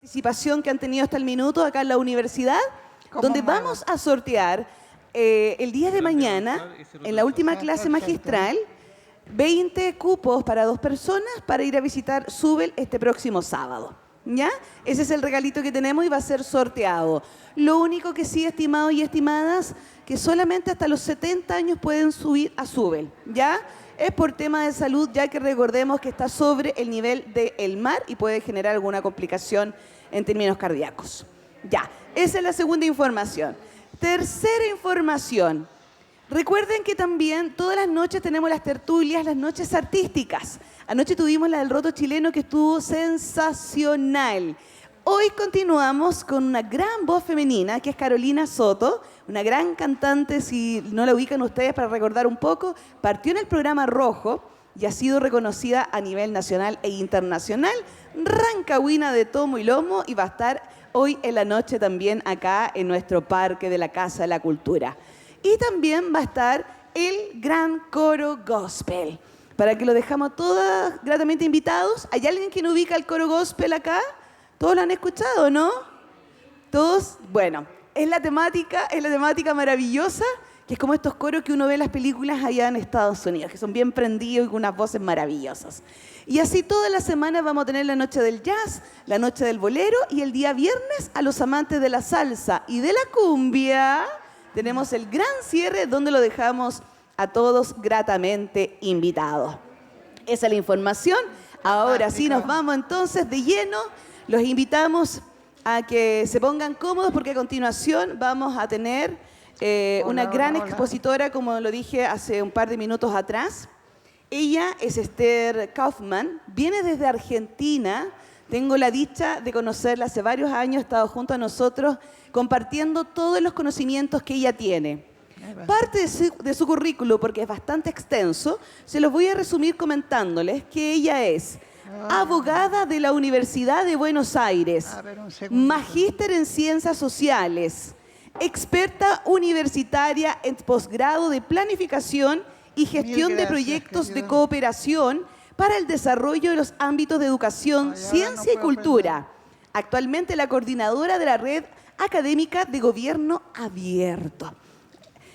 Participación que han tenido hasta el minuto acá en la universidad, donde vamos a sortear el día de mañana, en la última clase magistral, 20 cupos para 2 personas para ir a visitar Zubel este próximo sábado. ¿Ya? Ese es el regalito que tenemos y va a ser sorteado. Lo único que sí, estimados y estimadas, que solamente hasta los 70 años pueden subir a Zubel, ¿ya? Es por tema de salud, ya que recordemos que está sobre el nivel del mar y puede generar alguna complicación en términos cardíacos. Ya, esa es la segunda información. Tercera información. Recuerden que también todas las noches tenemos las tertulias, las noches artísticas. Anoche tuvimos la del roto chileno que estuvo sensacional. Hoy continuamos con una gran voz femenina, que es Carolina Soto, una gran cantante, si no la ubican ustedes para recordar un poco, partió en el programa Rojo y ha sido reconocida a nivel nacional e internacional, rancagüina de tomo y lomo, y va a estar hoy en la noche también acá en nuestro parque de la Casa de la Cultura. Y también va a estar el gran coro gospel, para que lo dejamos todos gratamente invitados. ¿Hay alguien que no ubica el coro gospel acá? ¿Todos lo han escuchado, no? ¿Todos? Bueno, es la temática maravillosa, que es como estos coros que uno ve en las películas allá en Estados Unidos, que son bien prendidos y con unas voces maravillosas. Y así toda la semana vamos a tener la noche del jazz, la noche del bolero, y el día viernes, a los amantes de la salsa y de la cumbia, tenemos el gran cierre donde lo dejamos a todos gratamente invitados. Esa es la información. Ahora sí nos vamos entonces de lleno. Los invitamos a que se pongan cómodos porque a continuación vamos a tener una gran expositora, como lo dije hace un par de minutos atrás. Ella es Esther Kaufman, viene desde Argentina. Tengo la dicha de conocerla hace varios años, ha estado junto a nosotros compartiendo todos los conocimientos que ella tiene. Parte de su currículo, porque es bastante extenso, se los voy a resumir comentándoles que ella es abogada de la Universidad de Buenos Aires, magíster en Ciencias Sociales, experta universitaria en posgrado de Planificación y Gestión de Proyectos de Cooperación para el desarrollo de los ámbitos de educación, ciencia y cultura. Actualmente la coordinadora de la Red Académica de Gobierno Abierto.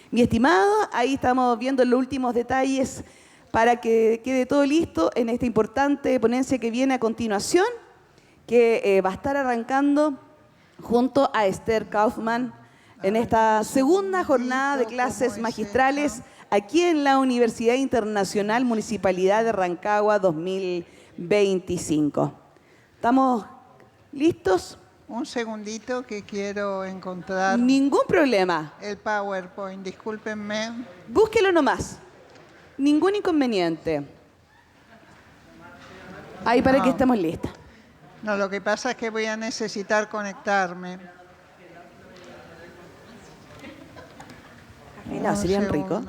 Mi estimado, ahí estamos viendo los últimos detalles para que quede todo listo en esta importante ponencia que viene a continuación, que va a estar arrancando junto a Esther Kaufman en esta segunda jornada de clases magistrales aquí en la Universidad Internacional Municipalidad de Rancagua 2025. ¿Estamos listos? Un segundito que quiero encontrar. Ningún problema. El PowerPoint, discúlpenme. Búsquelo nomás. Ningún inconveniente. Ahí para que estemos listas. No, lo que pasa es que voy a necesitar conectarme. No, serían ricos.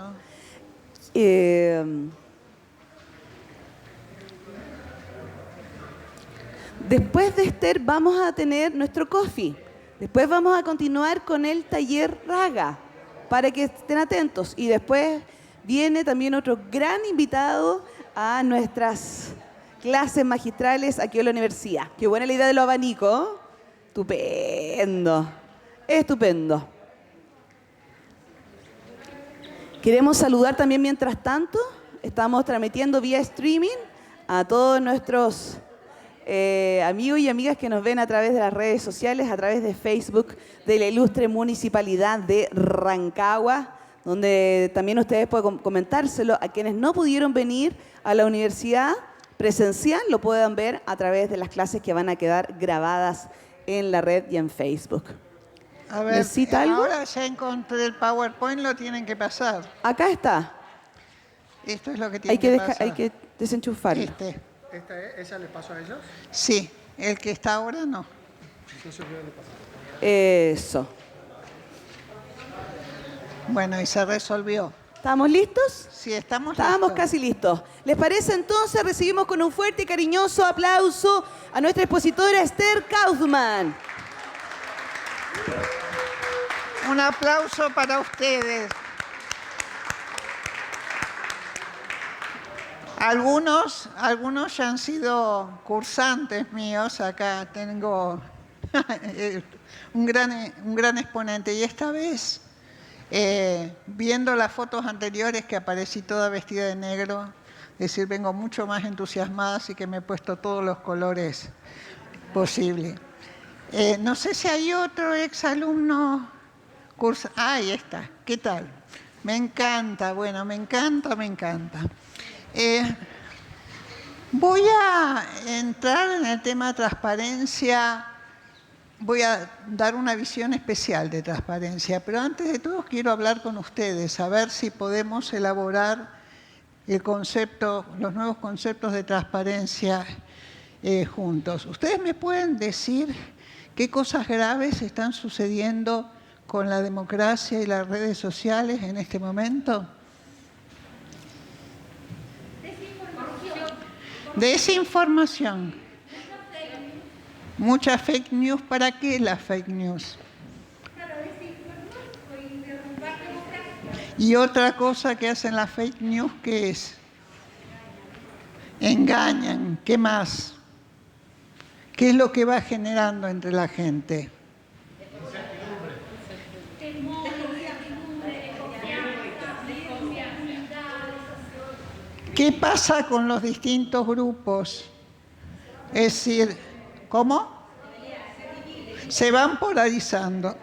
Después de Esther vamos a tener nuestro coffee. Después vamos a continuar con el taller Raga, para que estén atentos. Y después viene también otro gran invitado a nuestras clases magistrales aquí en la universidad. Qué buena la idea de los abanicos. Estupendo. Estupendo. Queremos saludar también mientras tanto. Estamos transmitiendo vía streaming a todos nuestros amigos y amigas que nos ven a través de las redes sociales, a través de Facebook de la ilustre Municipalidad de Rancagua, donde también ustedes pueden comentárselo a quienes no pudieron venir a la universidad presencial, lo puedan ver a través de las clases que van a quedar grabadas en la red y en Facebook. A ver, ¿necesita algo? Ahora ya encontré el PowerPoint, lo tienen que pasar. Acá está. Esto es lo que tienen que pasar. Hay que desenchufarlo. ¿Esa les pasó a ellos? Sí, el que está ahora no. Entonces yo le paso. Eso. Bueno, y se resolvió. ¿Estamos listos? Sí, estamos Estábamos listos. casi listos. ¿Les parece entonces? Recibimos con un fuerte y cariñoso aplauso a nuestra expositora Esther Kaufman. Un aplauso para ustedes. Algunos ya han sido cursantes míos. Acá tengo un gran exponente. Y esta vez, viendo las fotos anteriores que aparecí toda vestida de negro, es decir, vengo mucho más entusiasmada, así que me he puesto todos los colores posibles. No sé si hay otro exalumno curso. Ahí está. ¿Qué tal? Me encanta, bueno, me encanta. Voy a entrar en el tema de transparencia. Voy a dar una visión especial de transparencia, pero antes de todo quiero hablar con ustedes, a ver si podemos elaborar los nuevos conceptos de transparencia juntos. ¿Ustedes me pueden decir qué cosas graves están sucediendo con la democracia y las redes sociales en este momento? Desinformación. Muchas fake news. ¿Para qué las fake news? Y otra cosa que hacen las fake news, ¿qué es? Engañan. ¿Qué más? ¿Qué es lo que va generando entre la gente? ¿Qué pasa con los distintos grupos? Es decir, ¿cómo? Se van polarizando.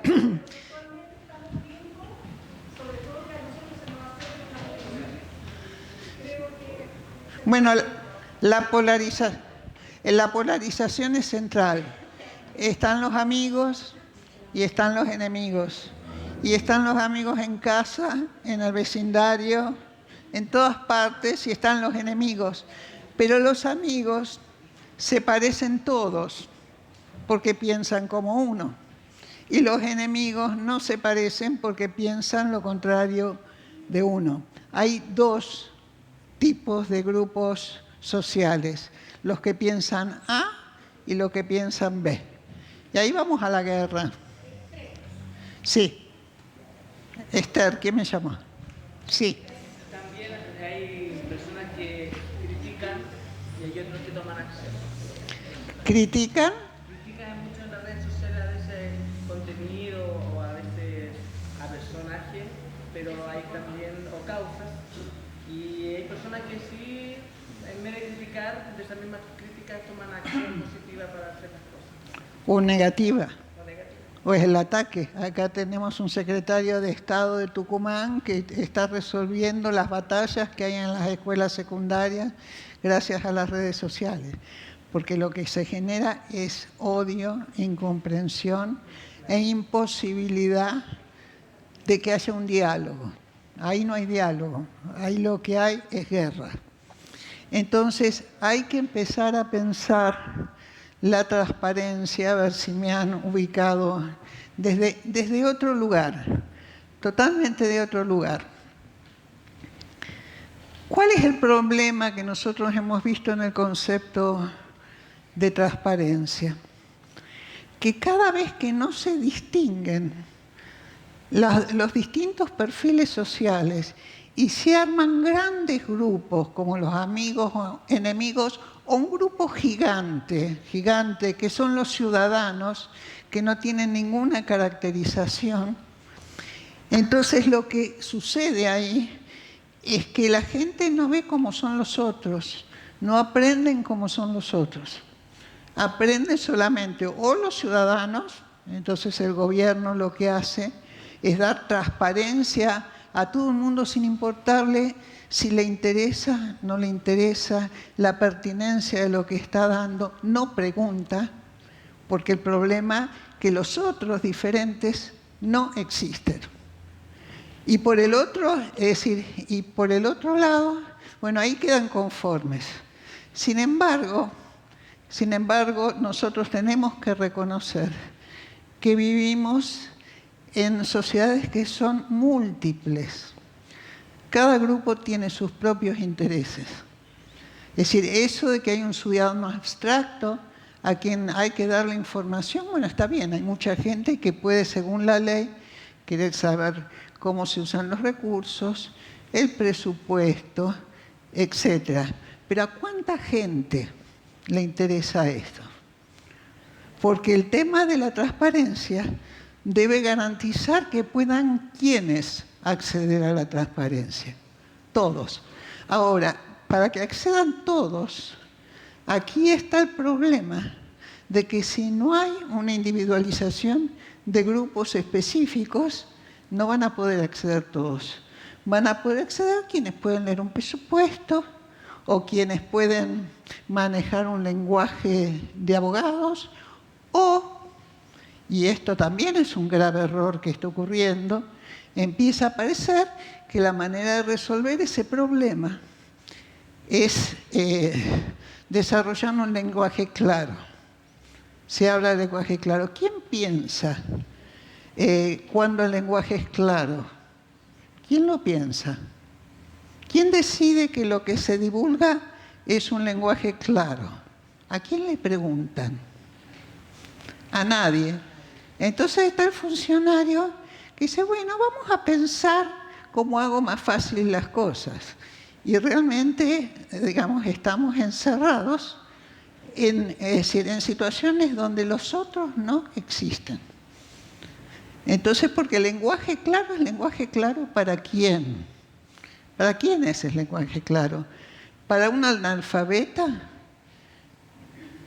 Bueno, la polarización es central. Están los amigos y están los enemigos. Y están los amigos en casa, en el vecindario, en todas partes, y están los enemigos. Pero los amigos se parecen todos, porque piensan como uno. Y los enemigos no se parecen porque piensan lo contrario de uno. Hay dos tipos de grupos sociales, los que piensan A y los que piensan B. Y ahí vamos a la guerra. Sí. Esther, ¿quién me llamó? Sí. También hay personas que critican y hay otros que toman acción. ¿Critican? Critican mucho en las redes sociales a veces contenido o a veces a personajes, pero hay también o causas. Y hay personas que sí, en vez de criticar, de esas mismas críticas toman acción positiva para hacer las cosas. ¿O negativa? O negativa. ¿O es el ataque? Acá tenemos un secretario de Estado de Tucumán que está resolviendo las batallas que hay en las escuelas secundarias gracias a las redes sociales. Porque lo que se genera es odio, incomprensión e imposibilidad de que haya un diálogo. Ahí no hay diálogo, ahí lo que hay es guerra. Entonces hay que empezar a pensar la transparencia, a ver si me han ubicado desde otro lugar, totalmente de otro lugar. ¿Cuál es el problema que nosotros hemos visto en el concepto de transparencia? Que cada vez que no se distinguen los distintos perfiles sociales y se arman grandes grupos como los amigos o enemigos o un grupo gigante que son los ciudadanos que no tienen ninguna caracterización, entonces lo que sucede ahí es que la gente no ve cómo son los otros, no aprenden cómo son los otros. Aprenden solamente o los ciudadanos, entonces el gobierno lo que hace es dar transparencia a todo el mundo sin importarle si le interesa, no le interesa, la pertinencia de lo que está dando, no pregunta, porque el problema es que los otros diferentes no existen. Y por el otro, y por el otro lado, bueno, ahí quedan conformes. Sin embargo, nosotros tenemos que reconocer que vivimos en sociedades que son múltiples. Cada grupo tiene sus propios intereses. Es decir, eso de que hay un ciudadano abstracto a quien hay que darle información, bueno, está bien, hay mucha gente que puede, según la ley, querer saber cómo se usan los recursos, el presupuesto, etc. Pero ¿a cuánta gente le interesa esto? Porque el tema de la transparencia debe garantizar que puedan quienes acceder a la transparencia. Todos. Ahora, para que accedan todos, aquí está el problema de que si no hay una individualización de grupos específicos, no van a poder acceder todos. Van a poder acceder quienes pueden leer un presupuesto o quienes pueden manejar un lenguaje de abogados o, y esto también es un grave error que está ocurriendo, empieza a parecer que la manera de resolver ese problema es desarrollando un lenguaje claro. Se habla de lenguaje claro. ¿Quién piensa cuando el lenguaje es claro? ¿Quién lo piensa? ¿Quién decide que lo que se divulga es un lenguaje claro? ¿A quién le preguntan? A nadie. Entonces está el funcionario que dice, bueno, vamos a pensar cómo hago más fácil las cosas. Y realmente, digamos, estamos encerrados es decir, en situaciones donde los otros no existen. Entonces, porque el lenguaje claro es lenguaje claro ¿para quién? ¿Para quién es el lenguaje claro? ¿Para un analfabeta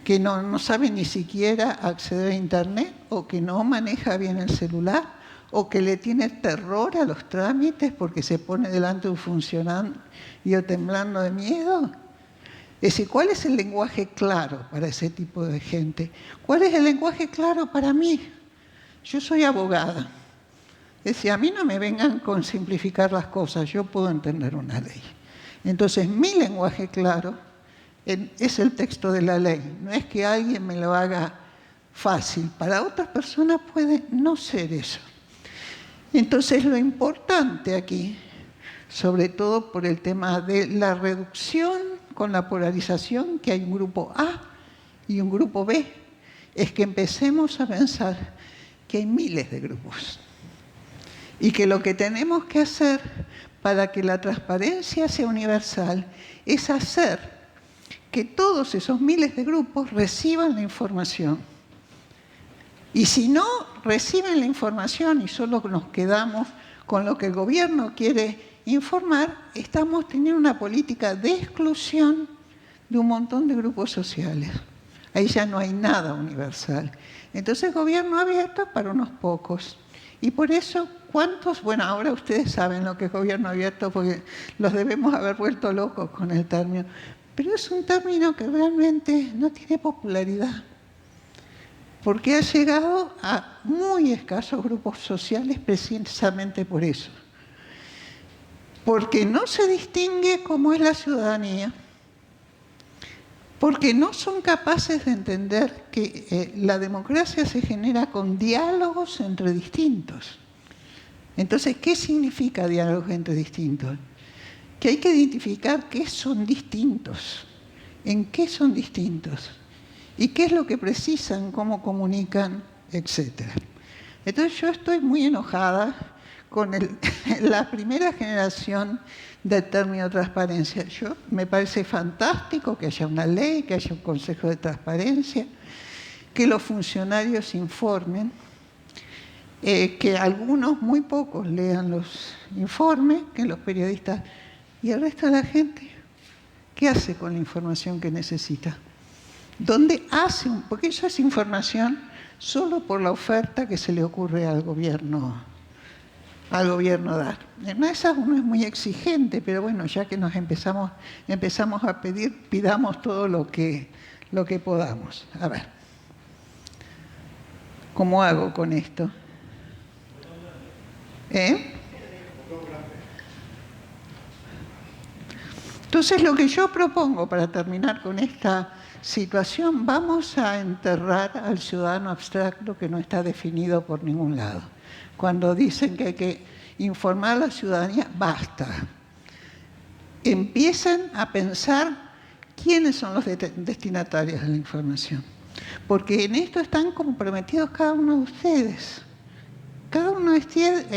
que no sabe ni siquiera acceder a Internet o que no maneja bien el celular o que le tiene terror a los trámites porque se pone delante de un funcionario temblando de miedo? Es decir, ¿cuál es el lenguaje claro para ese tipo de gente? ¿Cuál es el lenguaje claro para mí? Yo soy abogada. Es decir, a mí no me vengan con simplificar las cosas, yo puedo entender una ley. Entonces, mi lenguaje claro es el texto de la ley. No es que alguien me lo haga fácil. Para otras personas puede no ser eso. Entonces, lo importante aquí, sobre todo por el tema de la reducción con la polarización, que hay un grupo A y un grupo B, es que empecemos a pensar que hay miles de grupos y que lo que tenemos que hacer para que la transparencia sea universal es hacer que todos esos miles de grupos reciban la información. Y si no reciben la información y solo nos quedamos con lo que el gobierno quiere informar, estamos teniendo una política de exclusión de un montón de grupos sociales. Ahí ya no hay nada universal. Entonces, gobierno abierto para unos pocos. Y por eso, ¿cuántos? Bueno, ahora ustedes saben lo que es gobierno abierto porque los debemos haber vuelto locos con el término. Pero es un término que realmente no tiene popularidad. Porque ha llegado a muy escasos grupos sociales precisamente por eso. Porque no se distingue cómo es la ciudadanía, porque no son capaces de entender que la democracia se genera con diálogos entre distintos. Entonces, ¿qué significa diálogos entre distintos? Que hay que identificar qué son distintos, en qué son distintos, y qué es lo que precisan, cómo comunican, etc. Entonces, yo estoy muy enojada con la primera generación del término transparencia. Me parece fantástico que haya una ley, que haya un consejo de transparencia, que los funcionarios informen, que algunos, muy pocos, lean los informes, que los periodistas y el resto de la gente, ¿qué hace con la información que necesita? ¿Dónde hace? Porque eso es información solo por la oferta que se le ocurre al gobierno dar. En esas uno es muy exigente, pero bueno, ya que nos empezamos a pedir, pidamos todo lo que podamos. A ver, ¿cómo hago con esto? Entonces, lo que yo propongo para terminar con esta situación, vamos a enterrar al ciudadano abstracto que no está definido por ningún lado. Cuando dicen que hay que informar a la ciudadanía, basta. Empiecen a pensar quiénes son los destinatarios de la información. Porque en esto están comprometidos cada uno de ustedes. Cada uno de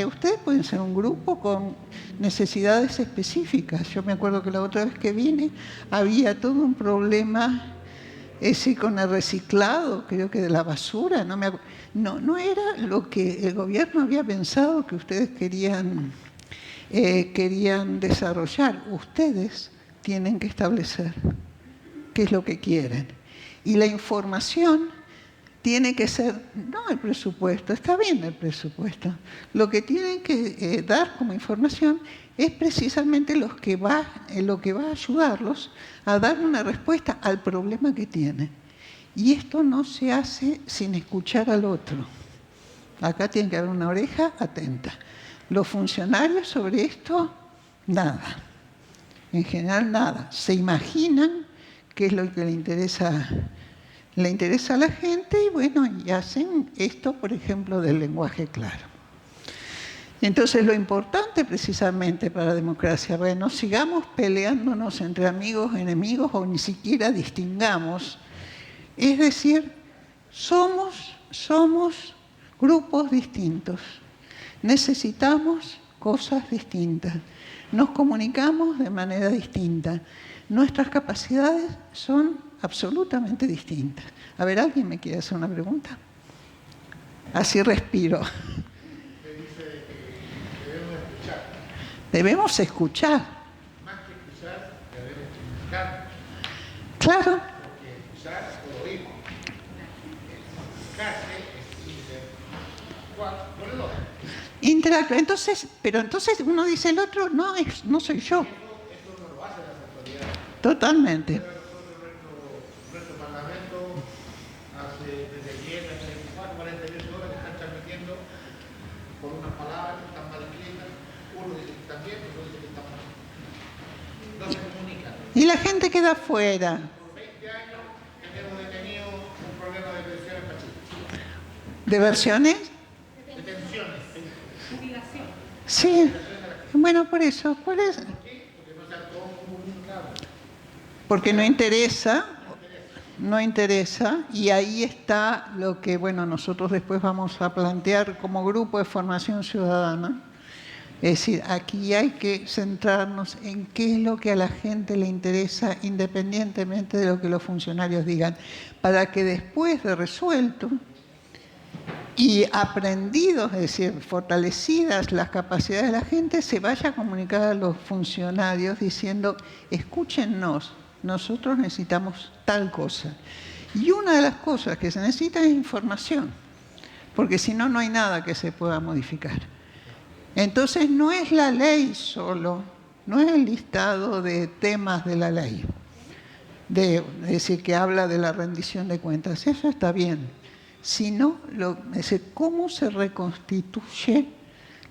ustedes pueden ser un grupo con necesidades específicas. Yo me acuerdo que la otra vez que vine había todo un problema Es decir, con el reciclado, creo que de la basura, no era lo que el gobierno había pensado que ustedes querían desarrollar. Ustedes tienen que establecer qué es lo que quieren. Y la información tiene que ser, no el presupuesto, está bien el presupuesto. Lo que tienen que dar como información es precisamente lo que va a ayudarlos a dar una respuesta al problema que tienen. Y esto no se hace sin escuchar al otro. Acá tiene que haber una oreja atenta. Los funcionarios sobre esto, nada. En general, nada. Se imaginan qué es lo que le interesa a la gente y bueno, y hacen esto, por ejemplo, del lenguaje claro. Entonces, lo importante precisamente para la democracia, bueno, sigamos peleándonos entre amigos, enemigos o ni siquiera distingamos. Es decir, somos grupos distintos. Necesitamos cosas distintas. Nos comunicamos de manera distinta. Nuestras capacidades son absolutamente distintas. A ver, ¿alguien me quiere hacer una pregunta? Así respiro. Debemos escuchar. Más que escuchar, debemos comunicar. Claro. Porque escuchar lo oímos. Comunicarse es por el otro. Interactuar. Entonces uno dice el otro, no soy yo. Eso no lo hacen las autoridades. Totalmente. Nuestro Parlamento desde ayer, hace 48 horas que están transmitiendo con unas palabras que están mal escritas. Uno dice que está bien, otro dice que está mal. No se comunican. Y la gente queda afuera. Por 20 años tenemos detenido un problema de pensiones para Chile. ¿De versiones? Detenciones. Jubilación. Sí. Bueno, por eso. ¿Cuál es? ¿Por qué? Porque no están todos comunicados. Porque no interesa, y ahí está lo que, bueno, nosotros después vamos a plantear como grupo de formación ciudadana. Es decir, aquí hay que centrarnos en qué es lo que a la gente le interesa, independientemente de lo que los funcionarios digan, para que después de resuelto y aprendidos, es decir, fortalecidas las capacidades de la gente, se vaya a comunicar a los funcionarios diciendo, escúchennos, nosotros necesitamos tal cosa. Y una de las cosas que se necesita es información, porque si no, no hay nada que se pueda modificar. Entonces, no es la ley solo, no es el listado de temas de la ley, es decir, que habla de la rendición de cuentas, eso está bien, sino es decir, cómo se reconstituye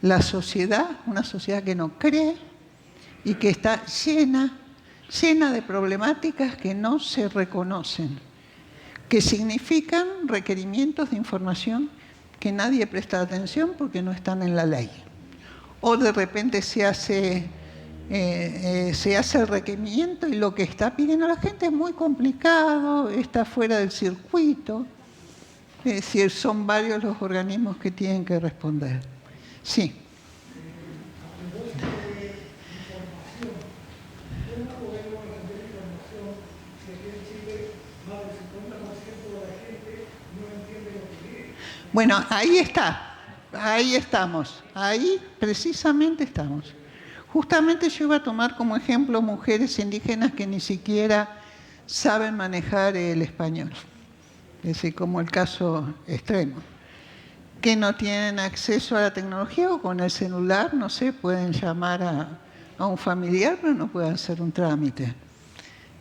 la sociedad, una sociedad que no cree y que está llena de problemáticas que no se reconocen, que significan requerimientos de información que nadie presta atención porque no están en la ley. O de repente se hace el requerimiento y lo que está pidiendo la gente es muy complicado, está fuera del circuito. Es decir, son varios los organismos que tienen que responder. Sí. Bueno, ahí estamos, ahí precisamente estamos. Justamente yo iba a tomar como ejemplo mujeres indígenas que ni siquiera saben manejar el español, es decir, como el caso extremo, que no tienen acceso a la tecnología o con el celular, no sé, pueden llamar a un familiar, pero no pueden hacer un trámite.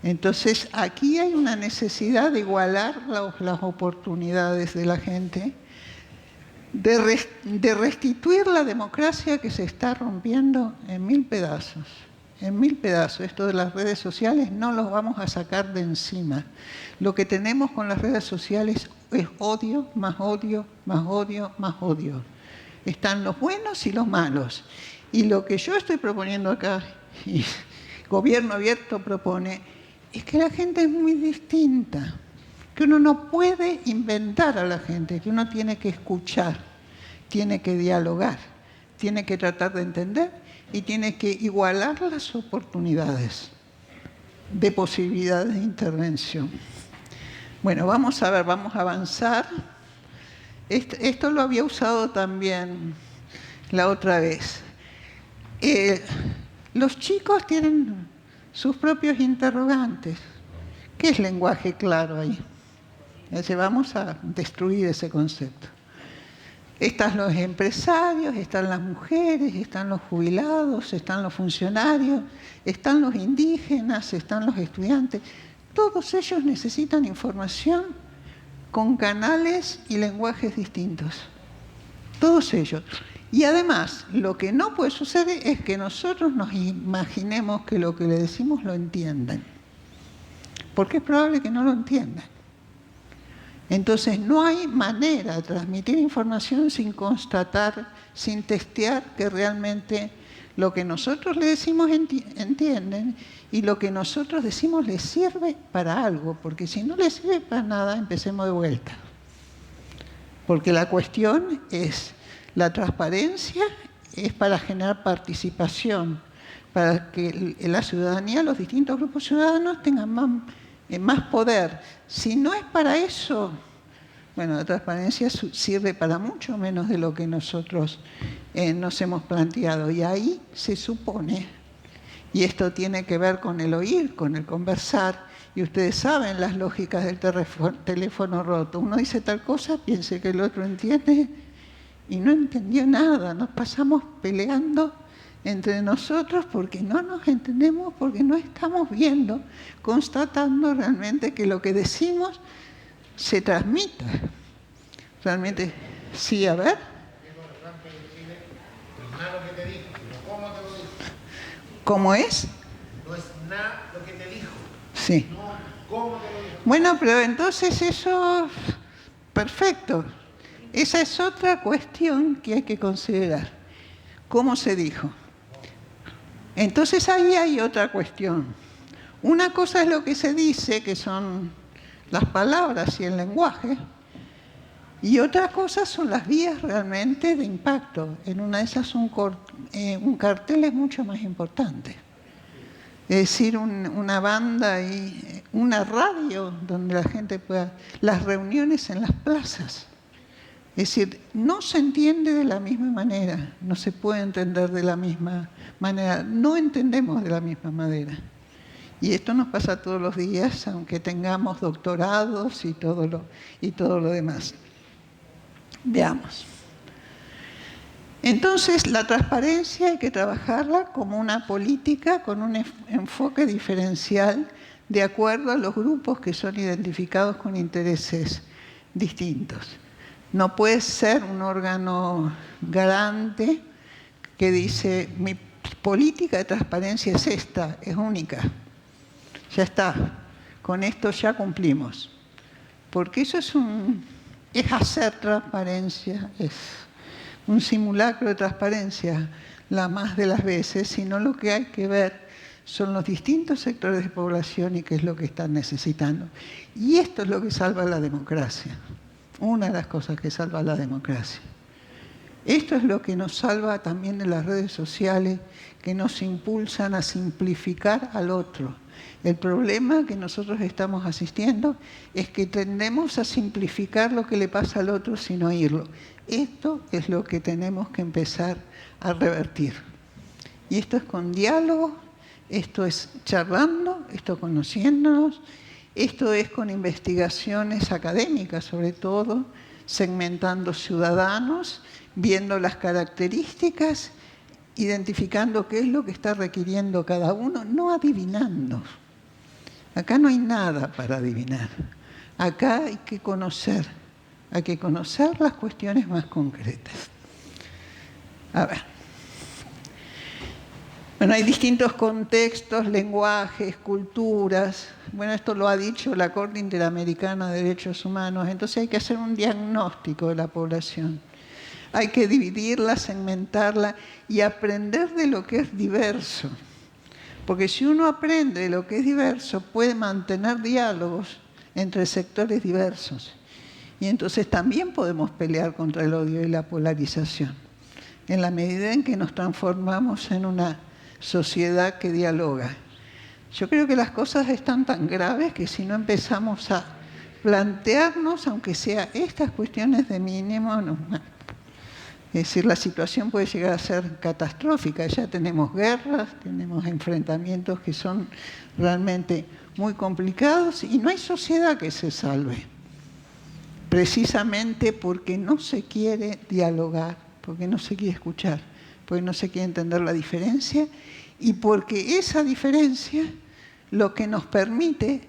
Entonces, aquí hay una necesidad de igualar las oportunidades de la gente, de restituir la democracia que se está rompiendo en mil pedazos. En mil pedazos. Esto de las redes sociales no los vamos a sacar de encima. Lo que tenemos con las redes sociales es odio, más odio, más odio, más odio. Están los buenos y los malos. Y lo que yo estoy proponiendo acá, y Gobierno Abierto propone, es que la gente es muy distinta. Que uno no puede inventar a la gente, que uno tiene que escuchar, tiene que dialogar, tiene que tratar de entender y tiene que igualar las oportunidades de posibilidades de intervención. Bueno, vamos a ver, vamos a avanzar. Esto lo había usado también la otra vez. Los chicos tienen sus propios interrogantes. ¿Qué es lenguaje claro ahí? Vamos a destruir ese concepto. Están los empresarios, están las mujeres, están los jubilados, están los funcionarios, están los indígenas, están los estudiantes. Todos ellos necesitan información con canales y lenguajes distintos. Todos ellos. Y además, lo que no puede suceder es que nosotros nos imaginemos que lo que le decimos lo entiendan. Porque es probable que no lo entiendan. Entonces, no hay manera de transmitir información sin constatar, sin testear que realmente lo que nosotros le decimos entienden y lo que nosotros decimos les sirve para algo. Porque si no les sirve para nada, empecemos de vuelta. Porque la cuestión es, la transparencia es para generar participación, para que la ciudadanía, los distintos grupos ciudadanos tengan más poder. Si no es para eso, bueno, la transparencia sirve para mucho menos de lo que nosotros nos hemos planteado. Y ahí se supone, y esto tiene que ver con el oír, con el conversar, y ustedes saben las lógicas del teléfono roto. Uno dice tal cosa, piensa que el otro entiende, y no entendió nada. Nos pasamos peleando entre nosotros porque no nos entendemos, porque no estamos viendo, constatando realmente que lo que decimos se transmita. Realmente, sí, a ver. ¿Cómo es? No es nada lo que te dijo. Sí. No, ¿cómo te lo dijo? Bueno, pero entonces eso, perfecto. Esa es otra cuestión que hay que considerar. ¿Cómo se dijo? Entonces ahí hay otra cuestión. Una cosa es lo que se dice, que son las palabras y el lenguaje, y otra cosa son las vías realmente de impacto. En una de esas un cartel es mucho más importante. Es decir, una banda y una radio donde la gente pueda... Las reuniones en las plazas. Es decir, no se entiende de la misma manera, no se puede entender de la misma manera, no entendemos de la misma manera. Y esto nos pasa todos los días, aunque tengamos doctorados y todo lo demás. Veamos. Entonces, la transparencia hay que trabajarla como una política con un enfoque diferencial de acuerdo a los grupos que son identificados con intereses distintos. No puede ser un órgano garante que dice, mi política de transparencia es esta, es única. Ya está, con esto ya cumplimos. Porque eso es hacer transparencia, es un simulacro de transparencia la más de las veces, sino lo que hay que ver son los distintos sectores de población y qué es lo que están necesitando. Y esto es lo que salva la democracia. Una de las cosas que salva la democracia. Esto es lo que nos salva también de las redes sociales, que nos impulsan a simplificar al otro. El problema que nosotros estamos asistiendo es que tendemos a simplificar lo que le pasa al otro sin oírlo. Esto es lo que tenemos que empezar a revertir. Y esto es con diálogo, esto es charlando, esto conociéndonos, esto es con investigaciones académicas, sobre todo, segmentando ciudadanos, viendo las características, identificando qué es lo que está requiriendo cada uno, no adivinando. Acá no hay nada para adivinar. Acá hay que conocer las cuestiones más concretas. A ver. Bueno, hay distintos contextos, lenguajes, culturas. Bueno, esto lo ha dicho la Corte Interamericana de Derechos Humanos. Entonces hay que hacer un diagnóstico de la población. Hay que dividirla, segmentarla y aprender de lo que es diverso. Porque si uno aprende de lo que es diverso, puede mantener diálogos entre sectores diversos. Y entonces también podemos pelear contra el odio y la polarización. En la medida en que nos transformamos en una sociedad que dialoga. Yo creo que las cosas están tan graves que si no empezamos a plantearnos, aunque sea estas cuestiones de mínimo, es decir, la situación puede llegar a ser catastrófica. Ya tenemos guerras, tenemos enfrentamientos que son realmente muy complicados y no hay sociedad que se salve. Precisamente porque no se quiere dialogar, porque no se quiere escuchar, porque no se quiere entender la diferencia y porque esa diferencia lo que nos permite,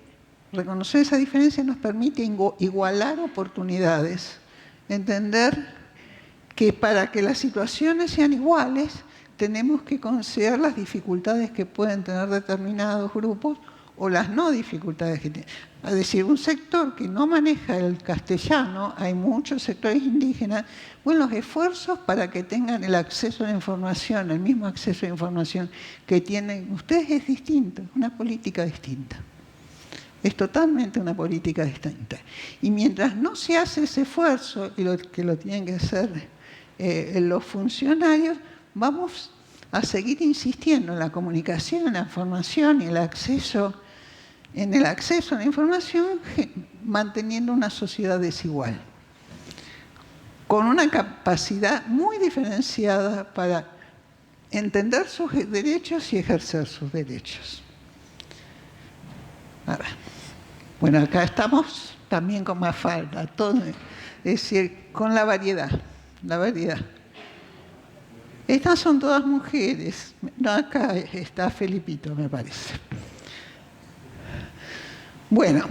reconocer esa diferencia nos permite igualar oportunidades, entender que para que las situaciones sean iguales tenemos que considerar las dificultades que pueden tener determinados grupos o las no dificultades que tienen. Es decir, un sector que no maneja el castellano, hay muchos sectores indígenas, bueno, los esfuerzos para que tengan el acceso a la información, el mismo acceso a la información que tienen ustedes es distinto, es una política distinta. Es totalmente una política distinta. Y mientras no se hace ese esfuerzo, y que lo tienen que hacer los funcionarios, vamos a seguir insistiendo en la comunicación, en la información y en el acceso a la información, manteniendo una sociedad desigual, con una capacidad muy diferenciada para entender sus derechos y ejercer sus derechos. A ver. Bueno, acá estamos también con más falta, todo, es decir, con la variedad. La variedad. Estas son todas mujeres. No, acá está Felipito, me parece. Bueno,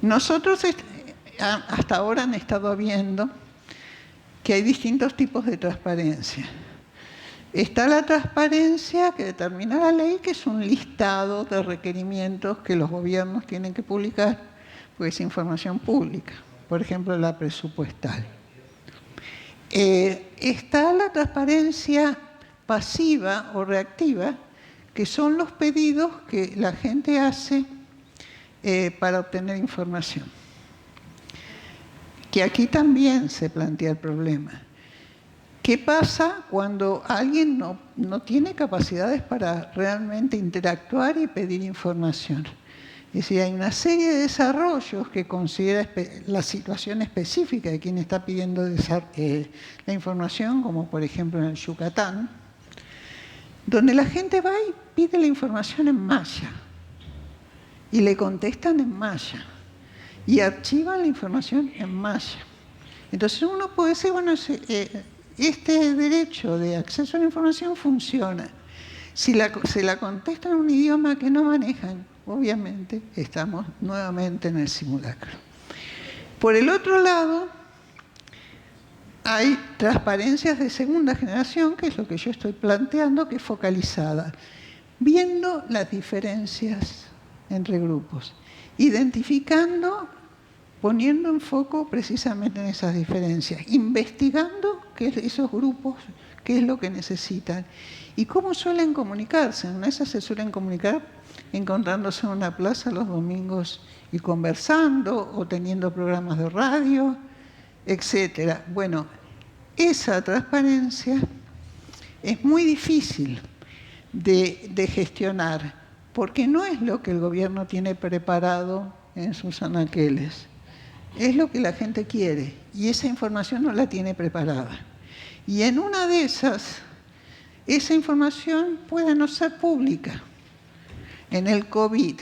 nosotros hasta ahora han estado viendo que hay distintos tipos de transparencia. Está la transparencia que determina la ley, que es un listado de requerimientos que los gobiernos tienen que publicar, porque es información pública, por ejemplo, la presupuestal. Está la transparencia pasiva o reactiva, que son los pedidos que la gente hace para obtener información. Que aquí también se plantea el problema. ¿Qué pasa cuando alguien no tiene capacidades para realmente interactuar y pedir información? Es decir, hay una serie de desarrollos que considera la situación específica de quien está pidiendo la información, como por ejemplo en el Yucatán, donde la gente va y pide la información en maya, y le contestan en maya, y archivan la información en maya. Entonces uno puede decir, bueno, este derecho de acceso a la información funciona. Si se la contestan en un idioma que no manejan, obviamente estamos nuevamente en el simulacro. Por el otro lado, hay transparencias de segunda generación, que es lo que yo estoy planteando, que es focalizada, viendo las diferencias entre grupos, identificando, poniendo en foco precisamente en esas diferencias, investigando esos grupos, qué es lo que necesitan y cómo suelen comunicarse. En esas se suelen comunicar encontrándose en una plaza los domingos y conversando o teniendo programas de radio, etc. Bueno, esa transparencia es muy difícil de gestionar porque no es lo que el gobierno tiene preparado en sus anaqueles. Es lo que la gente quiere y esa información no la tiene preparada. Y en una de esas, esa información puede no ser pública. En el COVID,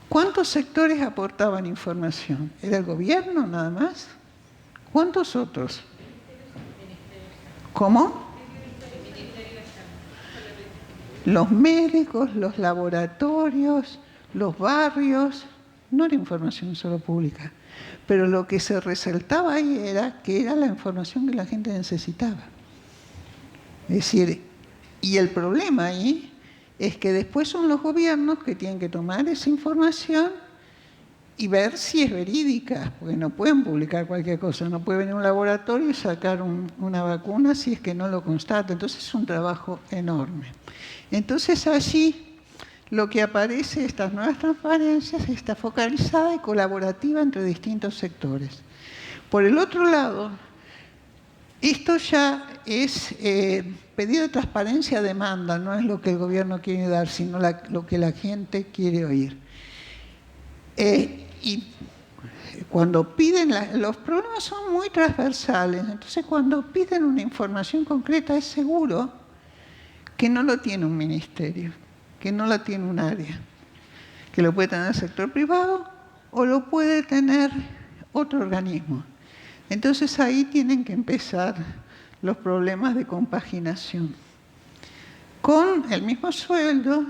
¿cuántos sectores aportaban información? ¿Era el gobierno nada más? ¿Cuántos otros? ¿Cómo? Los médicos, los laboratorios, los barrios. No era información solo pública, pero lo que se resaltaba ahí era que era la información que la gente necesitaba. Es decir, y el problema ahí es que después son los gobiernos que tienen que tomar esa información y ver si es verídica, porque no pueden publicar cualquier cosa, no puede venir un laboratorio y sacar una vacuna si es que no lo constata. Entonces es un trabajo enorme. Entonces allí lo que aparece, estas nuevas transparencias, está focalizada y colaborativa entre distintos sectores. Por el otro lado, esto ya es pedido de transparencia a demanda, no es lo que el gobierno quiere dar, sino lo que la gente quiere oír. Y cuando piden, los problemas son muy transversales, entonces cuando piden una información concreta es seguro que no lo tiene un ministerio, que no la tiene un área, que lo puede tener el sector privado o lo puede tener otro organismo. Entonces ahí tienen que empezar los problemas de compaginación. Con el mismo sueldo,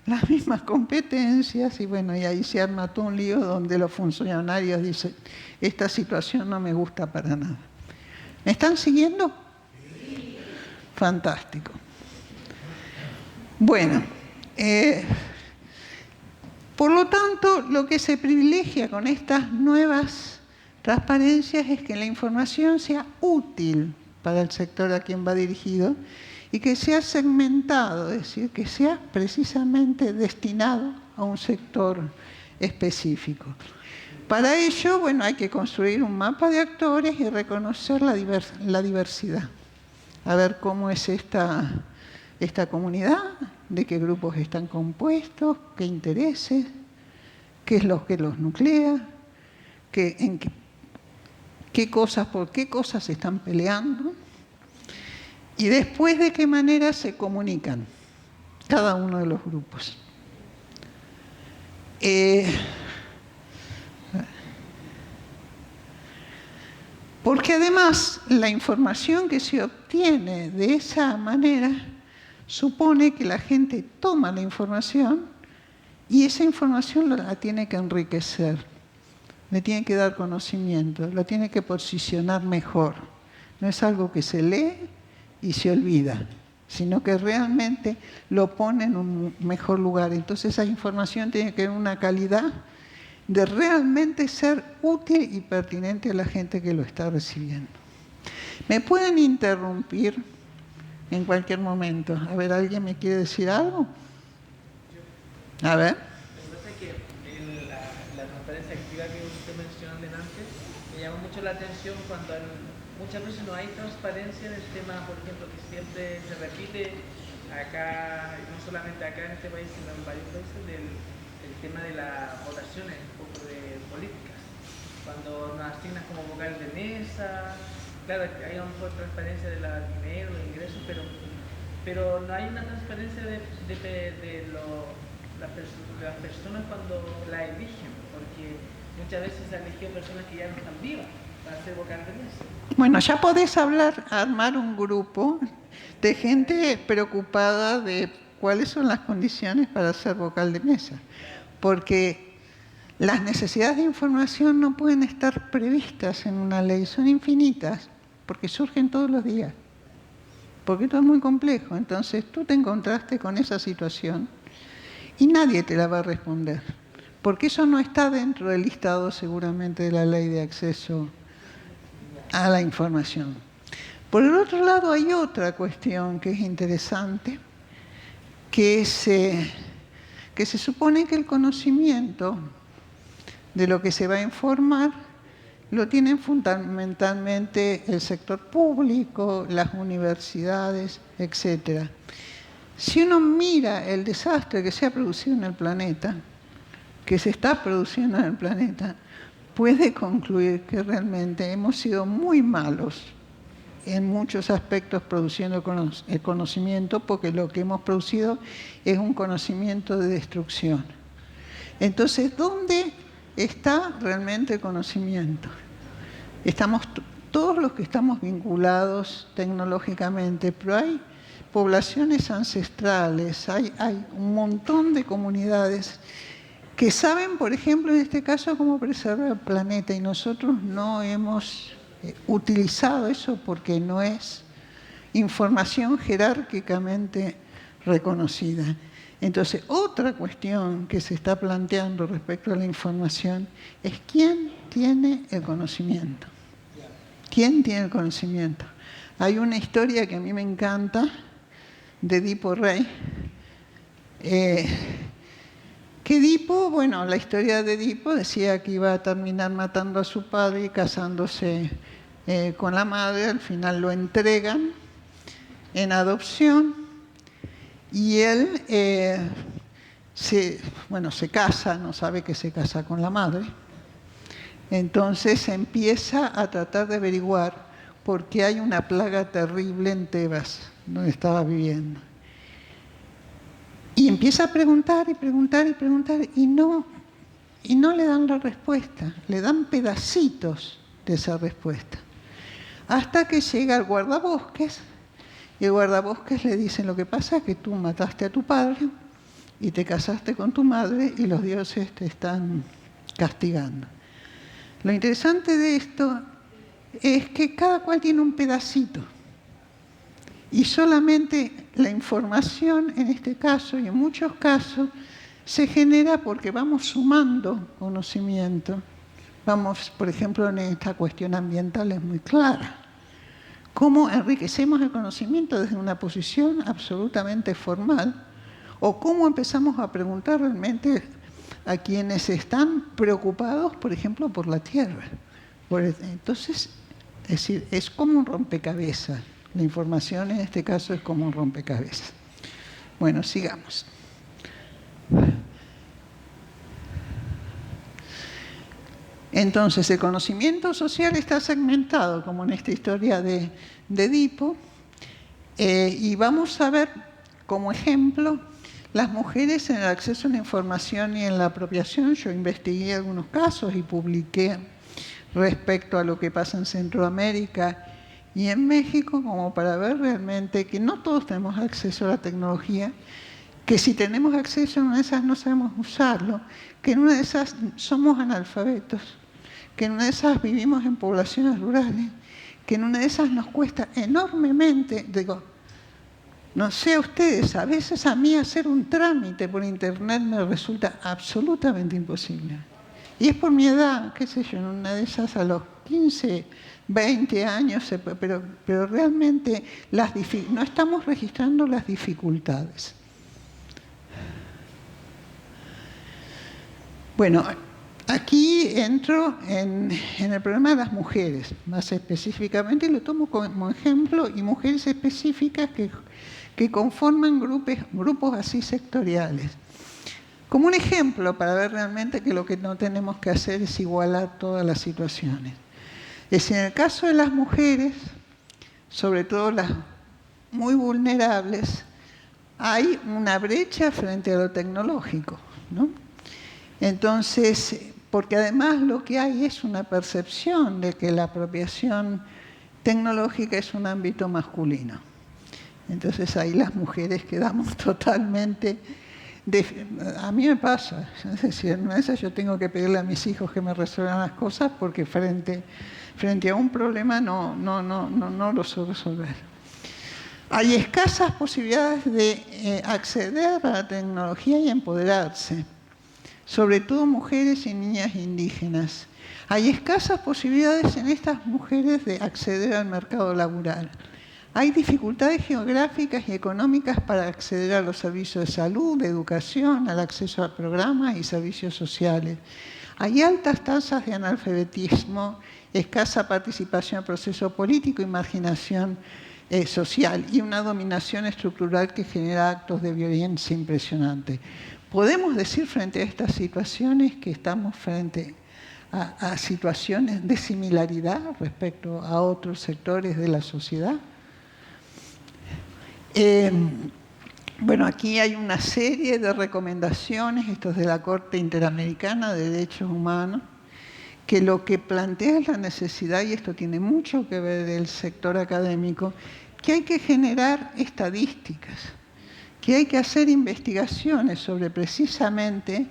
las mismas competencias, y bueno, y ahí se arma todo un lío donde los funcionarios dicen, esta situación no me gusta para nada. ¿Me están siguiendo? Sí. Fantástico. Bueno, por lo tanto, lo que se privilegia con estas nuevas transparencias es que la información sea útil para el sector a quien va dirigido y que sea segmentado, es decir, que sea precisamente destinado a un sector específico. Para ello, bueno, hay que construir un mapa de actores y reconocer la diversidad. A ver cómo es esta comunidad, de qué grupos están compuestos, qué intereses, qué es lo que los nuclea, por qué cosas se están peleando, y después de qué manera se comunican cada uno de los grupos. Porque además la información que se obtiene de esa manera supone que la gente toma la información y esa información la tiene que enriquecer, le tiene que dar conocimiento, la tiene que posicionar mejor. No es algo que se lee y se olvida, sino que realmente lo pone en un mejor lugar. Entonces esa información tiene que tener una calidad de realmente ser útil y pertinente a la gente que lo está recibiendo. ¿Me pueden interrumpir en cualquier momento? A ver, ¿alguien me quiere decir algo? A ver. Lo que pasa es que la transparencia activa que usted mencionó antes me llamó mucho la atención cuando muchas veces no hay transparencia en el tema, por ejemplo, que siempre se repite acá, no solamente acá en este país, sino en varios países, del tema de las votaciones, un poco de políticas. Cuando nos asignan como vocal de mesa, claro, hay una mejor transparencia de los dinero, de ingresos, pero no hay una transparencia de las personas cuando la eligen, porque muchas veces se han elegido personas que ya no están vivas para ser vocal de mesa. Bueno, ya podés armar un grupo de gente preocupada de cuáles son las condiciones para ser vocal de mesa. Porque las necesidades de información no pueden estar previstas en una ley, son infinitas, porque surgen todos los días. Porque esto es muy complejo. Entonces tú te encontraste con esa situación y nadie te la va a responder. Porque eso no está dentro del listado seguramente de la ley de acceso a la información. Por el otro lado hay otra cuestión que es interesante, que se supone que el conocimiento de lo que se va a informar lo tienen fundamentalmente el sector público, las universidades, etc. Si uno mira el desastre que se ha producido en el planeta, que se está produciendo en el planeta, puede concluir que realmente hemos sido muy malos en muchos aspectos produciendo el conocimiento, porque lo que hemos producido es un conocimiento de destrucción. Entonces, ¿dónde está realmente el conocimiento? Estamos todos los que estamos vinculados tecnológicamente, pero hay poblaciones ancestrales, hay un montón de comunidades que saben, por ejemplo, en este caso, cómo preservar el planeta, y nosotros no hemos utilizado eso porque no es información jerárquicamente reconocida. Entonces, otra cuestión que se está planteando respecto a la información es quién tiene el conocimiento. ¿Quién tiene el conocimiento? Hay una historia que a mí me encanta de Edipo Rey. Que Edipo, bueno, la historia de Edipo decía que iba a terminar matando a su padre y casándose con la madre. Al final lo entregan en adopción y él se casa, no sabe que se casa con la madre. Entonces se empieza a tratar de averiguar por qué hay una plaga terrible en Tebas, donde estaba viviendo. Y empieza a preguntar y preguntar y preguntar y no le dan la respuesta, le dan pedacitos de esa respuesta. Hasta que llega el guardabosques y el guardabosques le dice: lo que pasa es que tú mataste a tu padre y te casaste con tu madre y los dioses te están castigando. Lo interesante de esto es que cada cual tiene un pedacito y solamente la información en este caso y en muchos casos se genera porque vamos sumando conocimiento. Vamos, por ejemplo, en esta cuestión ambiental es muy clara. Cómo enriquecemos el conocimiento desde una posición absolutamente formal o cómo empezamos a preguntar realmente a quienes están preocupados, por ejemplo, por la tierra. Entonces, es decir, es como un rompecabezas. La información en este caso es como un rompecabezas. Bueno, sigamos. Entonces, el conocimiento social está segmentado, como en esta historia de Edipo, y vamos a ver como ejemplo las mujeres en el acceso a la información y en la apropiación. Yo investigué algunos casos y publiqué respecto a lo que pasa en Centroamérica y en México, como para ver realmente que no todos tenemos acceso a la tecnología, que si tenemos acceso en una de esas no sabemos usarlo, que en una de esas somos analfabetos, que en una de esas vivimos en poblaciones rurales, que en una de esas nos cuesta enormemente, digo, no sé a ustedes, a veces a mí hacer un trámite por internet me resulta absolutamente imposible. Y es por mi edad, qué sé yo, en una de esas a los 15, 20 años, pero realmente no estamos registrando las dificultades. Bueno, aquí entro en el problema de las mujeres, más específicamente, y lo tomo como ejemplo, y mujeres específicas que conforman grupos así sectoriales. Como un ejemplo para ver realmente que lo que no tenemos que hacer es igualar todas las situaciones. Es decir, en el caso de las mujeres, sobre todo las muy vulnerables, hay una brecha frente a lo tecnológico, ¿no? Entonces, porque además lo que hay es una percepción de que la apropiación tecnológica es un ámbito masculino. Entonces ahí las mujeres quedamos totalmente... A mí me pasa, es decir, en una de esas yo tengo que pedirle a mis hijos que me resuelvan las cosas porque frente a un problema no lo sé resolver. Hay escasas posibilidades de acceder a la tecnología y empoderarse, sobre todo mujeres y niñas indígenas. Hay escasas posibilidades en estas mujeres de acceder al mercado laboral. Hay dificultades geográficas y económicas para acceder a los servicios de salud, de educación, al acceso a programas y servicios sociales. Hay altas tasas de analfabetismo, escasa participación en el proceso político y marginación social, y una dominación estructural que genera actos de violencia impresionantes. ¿Podemos decir frente a estas situaciones que estamos frente a situaciones de similaridad respecto a otros sectores de la sociedad? Bueno, aquí hay una serie de recomendaciones, esto es de la Corte Interamericana de Derechos Humanos, que lo que plantea es la necesidad, y esto tiene mucho que ver del sector académico, que hay que generar estadísticas, que hay que hacer investigaciones sobre precisamente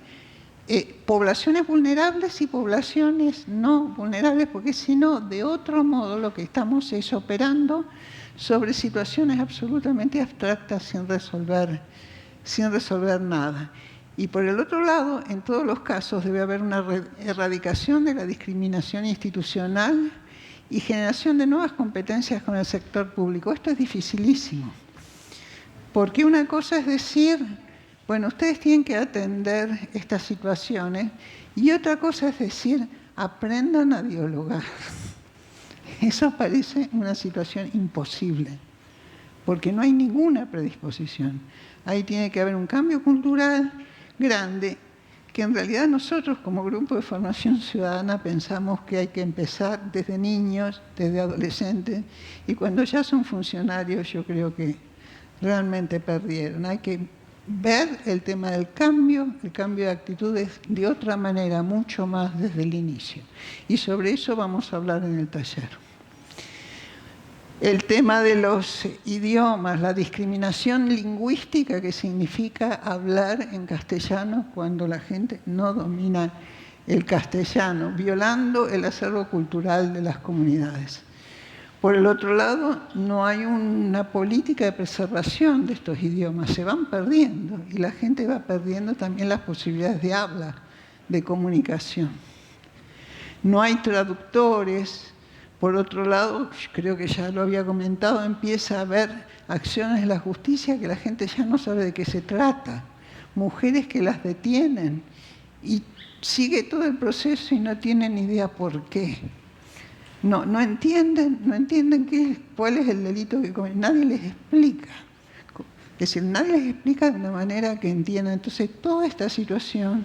poblaciones vulnerables y poblaciones no vulnerables, porque si no, de otro modo lo que estamos es operando sobre situaciones absolutamente abstractas sin resolver nada. Y por el otro lado, en todos los casos debe haber una erradicación de la discriminación institucional y generación de nuevas competencias con el sector público. Esto es dificilísimo, porque una cosa es decir, bueno, ustedes tienen que atender estas situaciones, y otra cosa es decir, aprendan a dialogar. Eso parece una situación imposible, porque no hay ninguna predisposición. Ahí tiene que haber un cambio cultural grande, que en realidad nosotros como grupo de formación ciudadana pensamos que hay que empezar desde niños, desde adolescentes, y cuando ya son funcionarios yo creo que realmente perdieron. Hay que ver el tema del cambio, el cambio de actitudes de otra manera, mucho más desde el inicio. Y sobre eso vamos a hablar en el taller. El tema de los idiomas, la discriminación lingüística que significa hablar en castellano cuando la gente no domina el castellano, violando el acervo cultural de las comunidades. Por el otro lado, no hay una política de preservación de estos idiomas, se van perdiendo y la gente va perdiendo también las posibilidades de habla, de comunicación. No hay traductores. Por otro lado, creo que ya lo había comentado, empieza a haber acciones de la justicia que la gente ya no sabe de qué se trata. Mujeres que las detienen y sigue todo el proceso y no tienen idea por qué. No entienden cuál es el delito que cometen. Nadie les explica. Es decir, nadie les explica de una manera que entiendan. Entonces, toda esta situación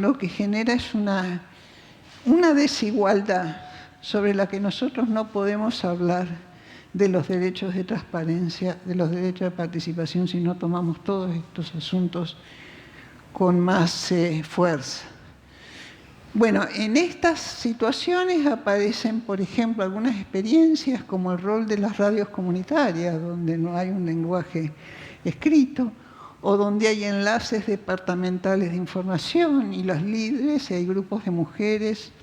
lo que genera es una desigualdad sobre la que nosotros no podemos hablar de los derechos de transparencia, de los derechos de participación, si no tomamos todos estos asuntos con más fuerza. Bueno, en estas situaciones aparecen, por ejemplo, algunas experiencias como el rol de las radios comunitarias, donde no hay un lenguaje escrito, o donde hay enlaces departamentales de información y los líderes, y hay grupos de mujeres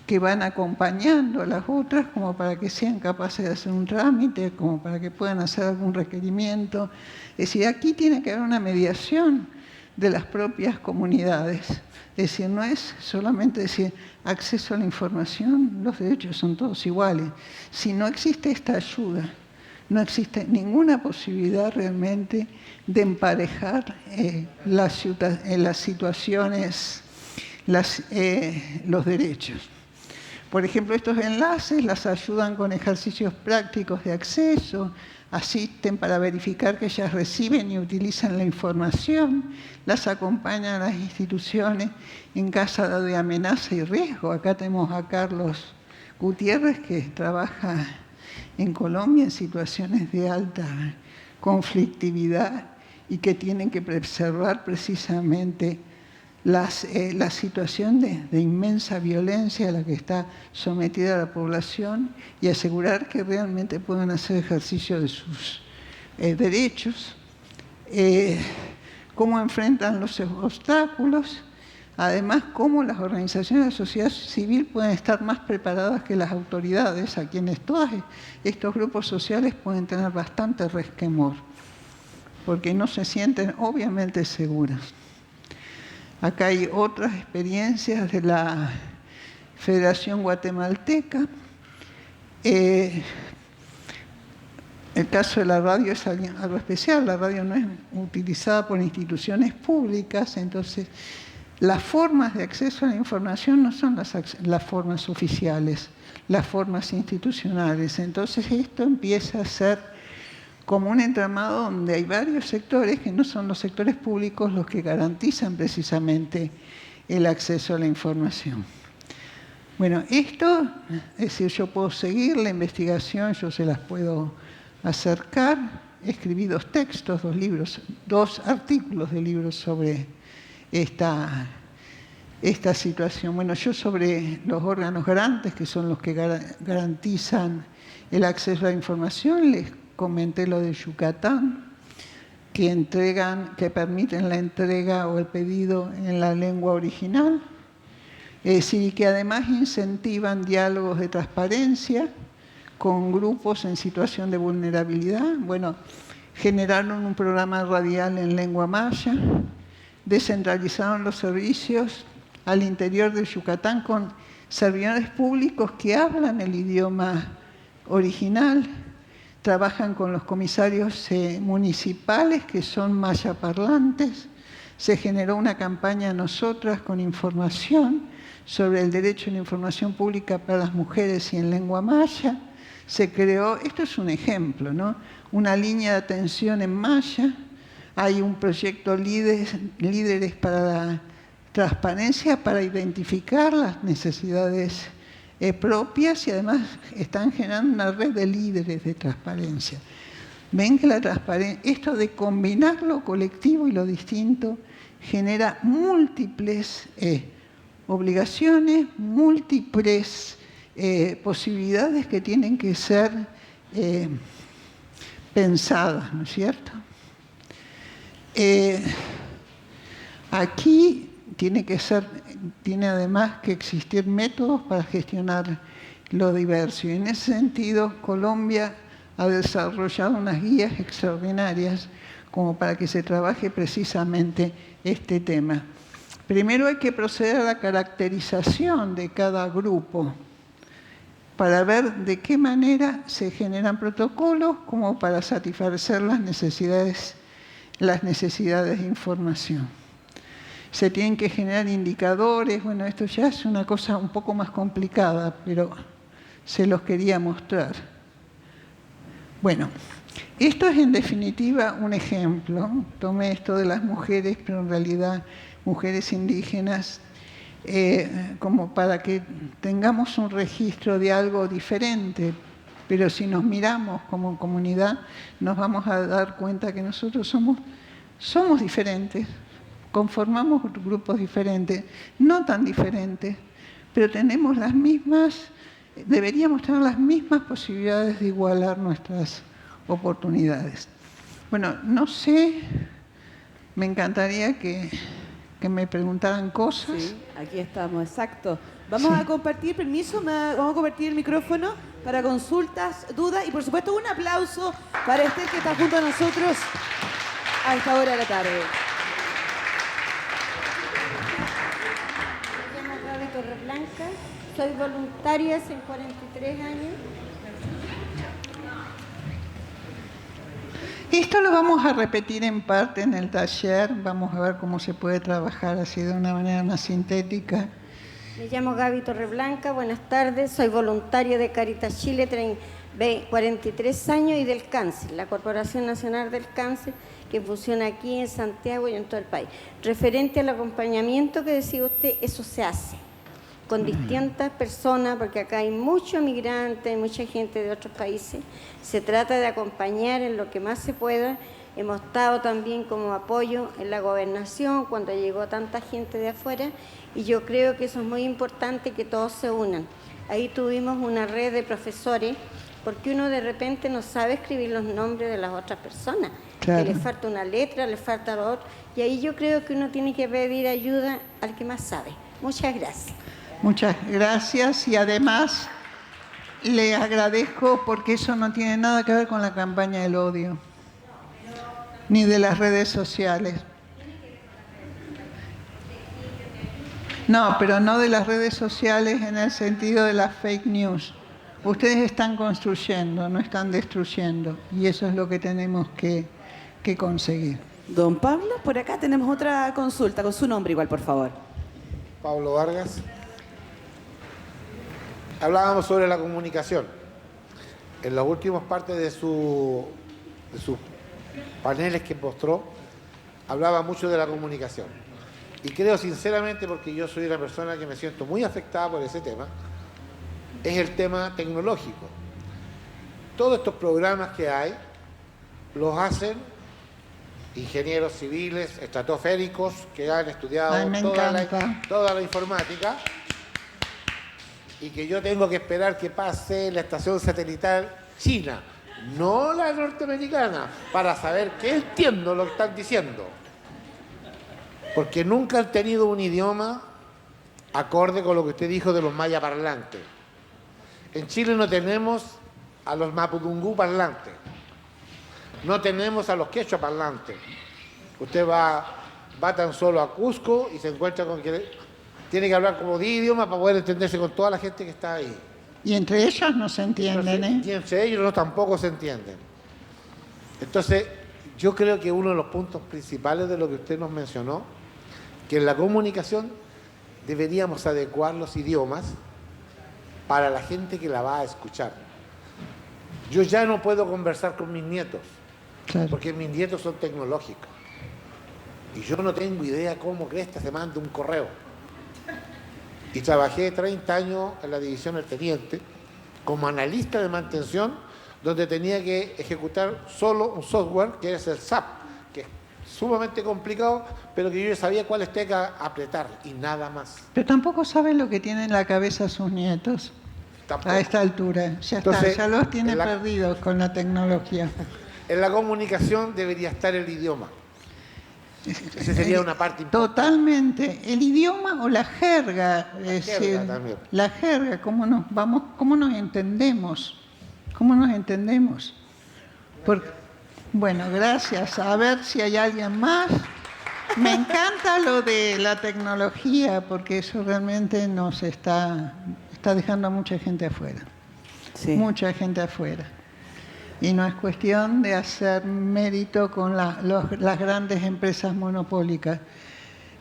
que van acompañando a las otras como para que sean capaces de hacer un trámite, como para que puedan hacer algún requerimiento. Es decir, aquí tiene que haber una mediación de las propias comunidades. Es decir, no es solamente decir acceso a la información, los derechos son todos iguales. Si no existe esta ayuda, no existe ninguna posibilidad realmente de emparejar las situaciones, los derechos. Por ejemplo, estos enlaces las ayudan con ejercicios prácticos de acceso, asisten para verificar que ellas reciben y utilizan la información, las acompañan a las instituciones en caso de amenaza y riesgo. Acá tenemos a Carlos Gutiérrez, que trabaja en Colombia en situaciones de alta conflictividad y que tienen que preservar precisamente la situación de inmensa violencia a la que está sometida la población y asegurar que realmente puedan hacer ejercicio de sus derechos, cómo enfrentan los obstáculos, además cómo las organizaciones de la sociedad civil pueden estar más preparadas que las autoridades, a quienes todos estos grupos sociales pueden tener bastante resquemor, porque no se sienten obviamente seguras. Acá hay otras experiencias de la Federación Guatemalteca. El caso de la radio es algo especial. La radio no es utilizada por instituciones públicas, entonces las formas de acceso a la información no son las formas oficiales, las formas institucionales. Entonces esto empieza a ser como un entramado donde hay varios sectores que no son los sectores públicos los que garantizan precisamente el acceso a la información. Bueno, esto, es decir, yo puedo seguir la investigación, yo se las puedo acercar. Escribí 2 textos, 2 libros, 2 artículos de libros sobre esta situación. Bueno, yo sobre los órganos garantes, que son los que garantizan el acceso a la información, les comenté lo de Yucatán, que permiten la entrega o el pedido en la lengua original, y que además incentivan diálogos de transparencia con grupos en situación de vulnerabilidad. Bueno, generaron un programa radial en lengua maya, descentralizaron los servicios al interior de Yucatán con servidores públicos que hablan el idioma original, trabajan con los comisarios municipales que son mayaparlantes. Se generó una campaña nosotras con información sobre el derecho a la información pública para las mujeres y en lengua maya. Se creó, esto es un ejemplo, ¿no?, una línea de atención en maya Hay un proyecto Líderes para la Transparencia para identificar las necesidades propias y además están generando una red de líderes de transparencia. Ven que la transparencia, esto de combinar lo colectivo y lo distinto, genera múltiples obligaciones, múltiples posibilidades que tienen que ser pensadas, ¿no es cierto? Aquí tiene además que existir métodos para gestionar lo diverso. Y en ese sentido, Colombia ha desarrollado unas guías extraordinarias como para que se trabaje precisamente este tema. Primero hay que proceder a la caracterización de cada grupo para ver de qué manera se generan protocolos como para satisfacer las necesidades de información. Se tienen que generar indicadores, bueno, esto ya es una cosa un poco más complicada, pero se los quería mostrar. Bueno, esto es en definitiva un ejemplo. Tomé esto de las mujeres, pero en realidad mujeres indígenas, como para que tengamos un registro de algo diferente. Pero si nos miramos como comunidad, nos vamos a dar cuenta que nosotros somos diferentes, conformamos grupos diferentes, no tan diferentes, pero tenemos las mismas, deberíamos tener las mismas posibilidades de igualar nuestras oportunidades. Bueno, no sé, me encantaría que me preguntaran cosas. Sí, aquí estamos, exacto. Vamos a compartir, permiso, vamos a compartir el micrófono para consultas, dudas y por supuesto un aplauso para Esther que está junto a nosotros a esta hora de la tarde. Me llamo Gaby Torreblanca, soy voluntaria hace 43 años. Esto lo vamos a repetir en parte en el taller, vamos a ver cómo se puede trabajar así de una manera más sintética. Me llamo Gaby Torreblanca, buenas tardes, soy voluntaria de Caritas Chile, 43 años y del cáncer, la Corporación Nacional del Cáncer, que funciona aquí en Santiago y en todo el país. Referente al acompañamiento que decía usted, eso se hace con distintas personas, porque acá hay muchos migrantes, hay mucha gente de otros países. Se trata de acompañar en lo que más se pueda. Hemos estado también como apoyo en la gobernación cuando llegó tanta gente de afuera y yo creo que eso es muy importante, que todos se unan. Ahí tuvimos una red de profesores, porque uno de repente no sabe escribir los nombres de las otras personas, claro, que le falta una letra, le falta lo otro, y ahí yo creo que uno tiene que pedir ayuda al que más sabe. Muchas gracias. Muchas gracias y además le agradezco porque eso no tiene nada que ver con la campaña del odio, ni de las redes sociales. No, pero no de las redes sociales en el sentido de las fake news. Ustedes están construyendo, no están destruyendo, y eso es lo que tenemos que conseguir. Don Pablo, por acá tenemos otra consulta, con su nombre igual, por favor. Pablo Vargas. Hablábamos sobre la comunicación. En las últimas partes de sus paneles que mostró, hablaba mucho de la comunicación. Y creo sinceramente, porque yo soy una persona que me siento muy afectada por ese tema, es el tema tecnológico. Todos estos programas que hay, los hacen ingenieros civiles, estratosféricos, que han estudiado toda la informática, y que yo tengo que esperar que pase la estación satelital china, no la norteamericana, para saber qué entiendo lo que están diciendo. Porque nunca han tenido un idioma acorde con lo que usted dijo de los maya parlantes. En Chile no tenemos a los mapudungú parlantes, no tenemos a los quechua parlantes. Usted va tan solo a Cusco y se encuentra con que tiene que hablar como de idioma para poder entenderse con toda la gente que está ahí. Y entre ellos no se entienden, ¿eh? Y entre ellos no tampoco se entienden. Entonces, yo creo que uno de los puntos principales de lo que usted nos mencionó, que en la comunicación deberíamos adecuar los idiomas para la gente que la va a escuchar. Yo ya no puedo conversar con mis nietos, Claro. porque mis nietos son tecnológicos. Y yo no tengo idea cómo cresta se manda un correo. Y trabajé 30 años en la división del teniente como analista de mantención, donde tenía que ejecutar solo un software que es el SAP, que es sumamente complicado, pero que yo ya sabía cuáles teclas apretar y nada más. Pero tampoco saben lo que tienen en la cabeza sus nietos. Tampoco. A esta altura. Ya Entonces, está, ya los tienen perdidos con la tecnología. En la comunicación debería estar el idioma. Esa sería una parte importante. Totalmente. El idioma o la jerga. También. La jerga, cómo nos entendemos. ¿Cómo nos entendemos? Bueno, gracias. A ver si hay alguien más. Me encanta lo de la tecnología, porque eso realmente nos está dejando a mucha gente afuera. Sí. Mucha gente afuera. Y no es cuestión de hacer mérito con las grandes empresas monopólicas.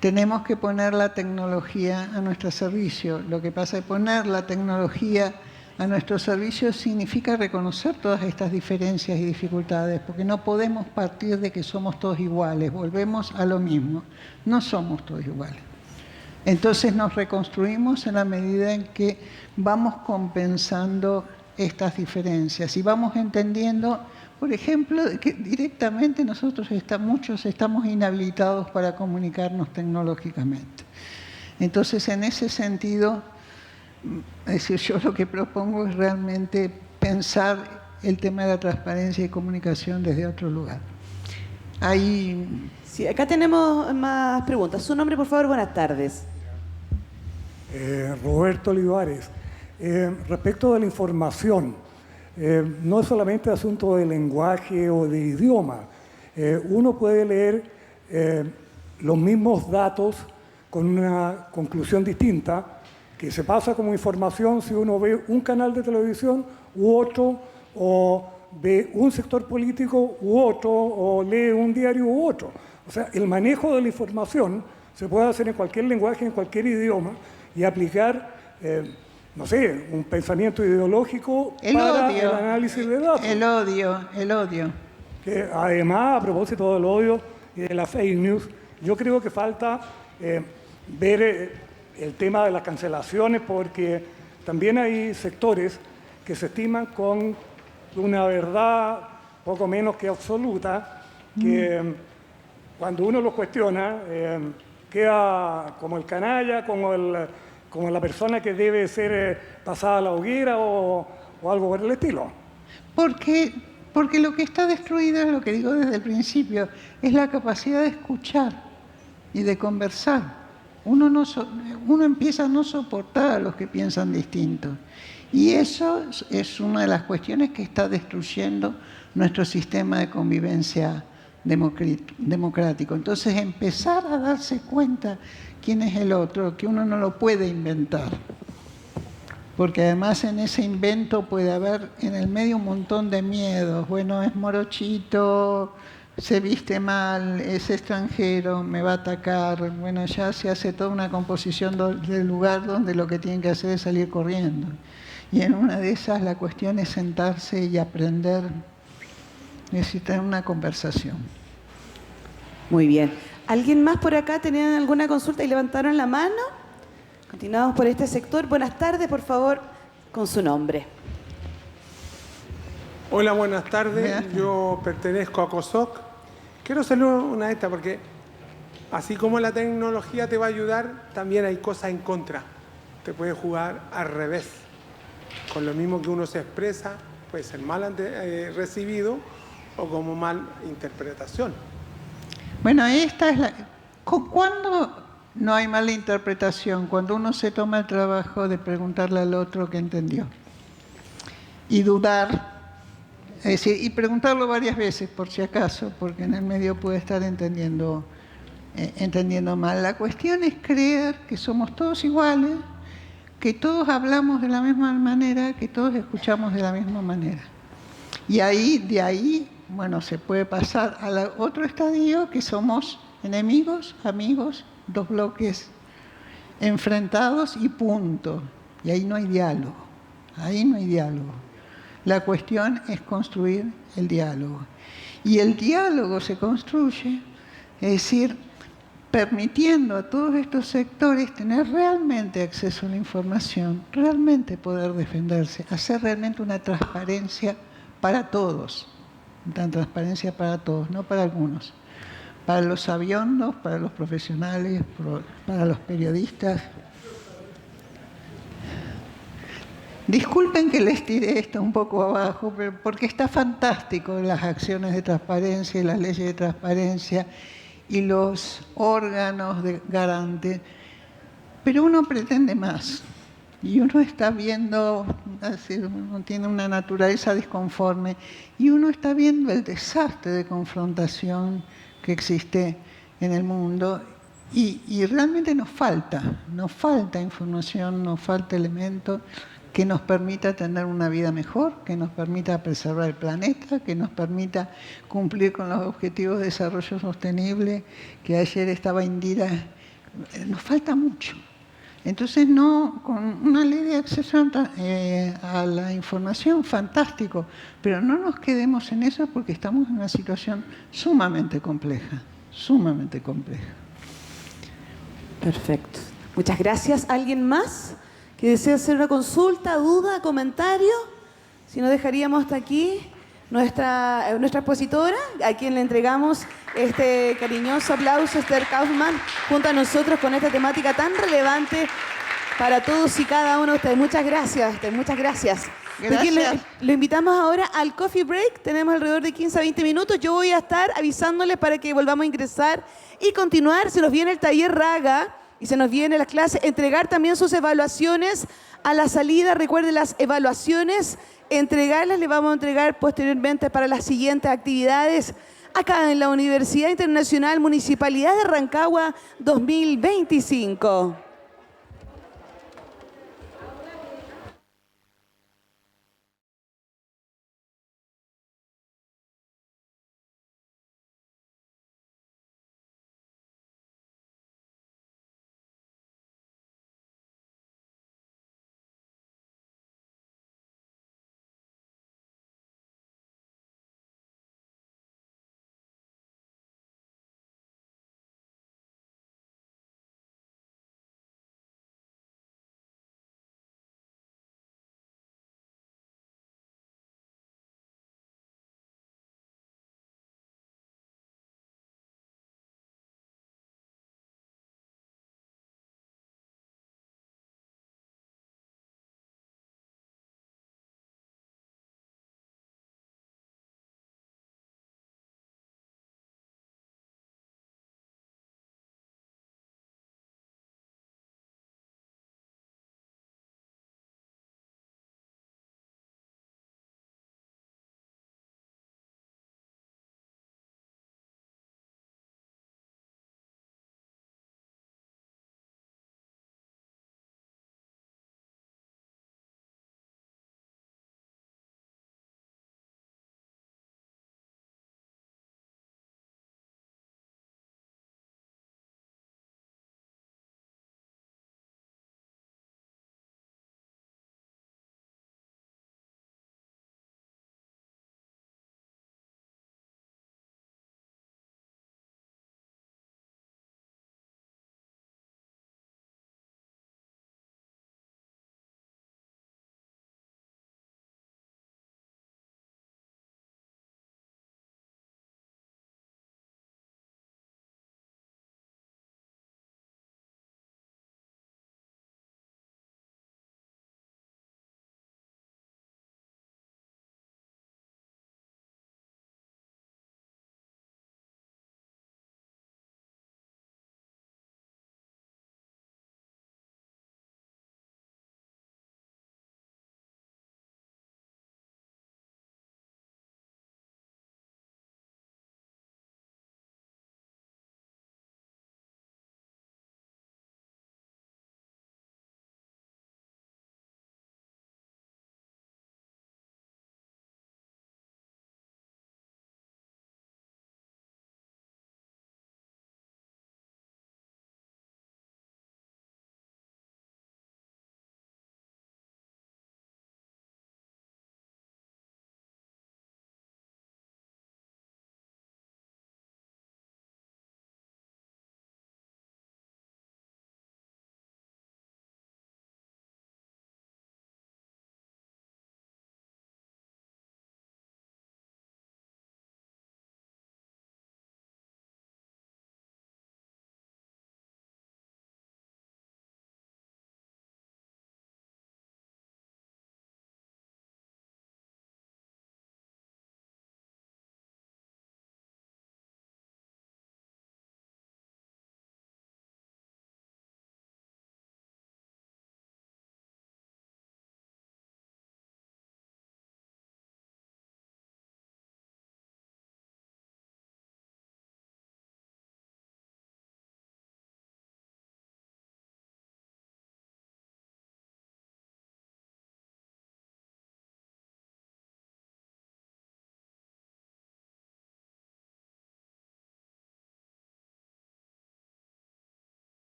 Tenemos que poner la tecnología a nuestro servicio. Lo que pasa es que poner la tecnología a nuestro servicio significa reconocer todas estas diferencias y dificultades, porque no podemos partir de que somos todos iguales. Volvemos a lo mismo. No somos todos iguales. Entonces nos reconstruimos en la medida en que vamos compensando estas diferencias y vamos entendiendo, por ejemplo, que directamente muchos estamos inhabilitados para comunicarnos tecnológicamente. Entonces, en ese sentido, es decir, yo lo que propongo es realmente pensar el tema de la transparencia y comunicación desde otro lugar. Sí, acá tenemos más preguntas. Su nombre, por favor, buenas tardes. Roberto Olivares. Respecto de la información, no es solamente asunto de lenguaje o de idioma. Uno puede leer los mismos datos con una conclusión distinta, que se pasa como información si uno ve un canal de televisión u otro, o ve un sector político u otro, o lee un diario u otro. O sea, el manejo de la información se puede hacer en cualquier lenguaje, en cualquier idioma, y aplicar, no sé, un pensamiento ideológico para el análisis de datos. El odio. Que además, a propósito del odio y de la fake news, yo creo que falta ver el tema de las cancelaciones, porque también hay sectores que se estiman con una verdad poco menos que absoluta, que cuando uno los cuestiona, queda como el canalla, como la persona que debe ser pasada a la hoguera o algo por el estilo. Porque lo que está destruido, es lo que digo desde el principio, es la capacidad de escuchar y de conversar. Uno empieza a no soportar a los que piensan distinto. Y eso es una de las cuestiones que está destruyendo nuestro sistema de convivencia democrático. Entonces, empezar a darse cuenta quién es el otro, que uno no lo puede inventar. Porque además en ese invento puede haber en el medio un montón de miedos. Bueno, es morochito, se viste mal, es extranjero, me va a atacar. Bueno, ya se hace toda una composición del lugar donde lo que tienen que hacer es salir corriendo. Y en una de esas la cuestión es sentarse y aprender, necesitar una conversación. Muy bien. ¿Alguien más por acá tenían alguna consulta y levantaron la mano? Continuamos por este sector. Buenas tardes, por favor, con su nombre. Hola, buenas tardes. Yo pertenezco a COSOC. Quiero hacerle una de estas porque así como la tecnología te va a ayudar, también hay cosas en contra. Te puede jugar al revés. Con lo mismo que uno se expresa, puede ser mal recibido o como mal interpretación. Bueno, esta es ¿cuándo no hay mala interpretación? Cuando uno se toma el trabajo de preguntarle al otro qué entendió. Y dudar. Es decir, y preguntarlo varias veces, por si acaso, porque en el medio puede estar entendiendo mal. La cuestión es creer que somos todos iguales, que todos hablamos de la misma manera, que todos escuchamos de la misma manera. Y de ahí, bueno, se puede pasar al otro estadio, que somos enemigos, amigos, dos bloques enfrentados y punto. Y ahí no hay diálogo. Ahí no hay diálogo. La cuestión es construir el diálogo. Y el diálogo se construye, es decir, permitiendo a todos estos sectores tener realmente acceso a la información, realmente poder defenderse, hacer realmente una transparencia para todos, una transparencia para todos, no para algunos, para los sabiondos, para los profesionales, para los periodistas. Disculpen que les tiré esto un poco abajo, pero porque está fantástico las acciones de transparencia y las leyes de transparencia y los órganos de garante, pero uno pretende más y uno está viendo, uno tiene una naturaleza disconforme y uno está viendo el desastre de confrontación que existe en el mundo y realmente nos falta información, nos falta elementos que nos permita tener una vida mejor, que nos permita preservar el planeta, que nos permita cumplir con los objetivos de desarrollo sostenible, que ayer estaba Indira. Nos falta mucho. Entonces, no, con una ley de acceso a la información, fantástico, pero no nos quedemos en eso porque estamos en una situación sumamente compleja, sumamente compleja. Perfecto. Muchas gracias. ¿Alguien más que desea hacer una consulta, duda, comentario? Si no, dejaríamos hasta aquí nuestra expositora, a quien le entregamos este cariñoso aplauso, Esther Kaufmann, junto a nosotros con esta temática tan relevante para todos y cada uno de ustedes. Muchas gracias, Esther, muchas gracias. Gracias. Lo invitamos ahora al coffee break. Tenemos alrededor de 15 a 20 minutos. Yo voy a estar avisándoles para que volvamos a ingresar y continuar. Se nos viene el taller Raga y se nos viene las clases. Entregar también sus evaluaciones a la salida. Recuerden las evaluaciones, entregarlas. Les vamos a entregar posteriormente para las siguientes actividades acá en la Universidad Internacional Municipalidad de Rancagua 2025.